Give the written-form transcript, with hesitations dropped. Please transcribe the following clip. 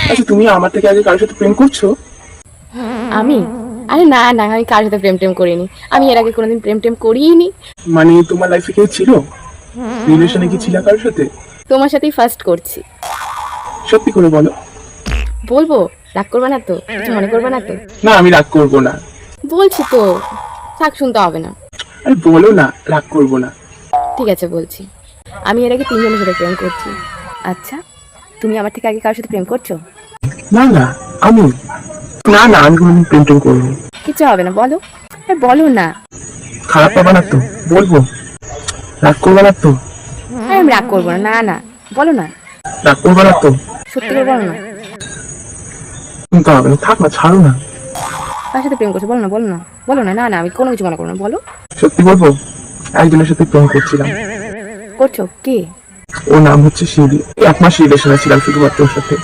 আচ্ছা, তুমি আমার থেকে আগে কারোর সাথে প্রেম করছো? আমি? আরে না না, আমি কারোর সাথে প্রেম টেম করিনি। আমি এর আগে কোনোদিন প্রেম টেম করিনি। মানে তোমার লাইফে কেউ ছিল? রিলেশনে কি ছিল কারোর সাথে? তোমার সাথেই ফার্স্ট করছি। সত্যি করে বলো। বলবো? রাগ করবে না তো? কিছু মনে করবে না তো? না, আমি রাগ করবো না। বলছি তো, থাক, শুনতে হবে না। আরে বলো না, রাগ করবো না। ঠিক আছে, বলছি। আমি এর আগে 3 জনের সাথে প্রেম করছি। আচ্ছা, তুমি আমার থেকে আগে কারোর সাথে প্রেম করছো? না না, আমি না না, আমি কোনোদিন প্রেম টেম করিনি। কিছু হবে না, বলো। আরে বলো না। খারাপ পাবা না তো? বলবো। রাগ করবে না তো? আরে আমি রাগ করবো না, না না, বলো না। রাগ করবে না তো? সত্যি করে বলো না। শুনতে হবে না, থাক না, ছাড়ো না। কার সাথে প্রেম করছো? বলো না, বলো না, বলো না। না না, আমি কোনো কিছু মনে করবো না, বলো। সত্যি বলবো, একজনের সাথে প্রেম করছিলাম। করছো? কে? ওর নাম হচ্ছে শিউলি। 1 মাস রিলেশনে ছিলাম শুধুমাত্র ওর সাথে।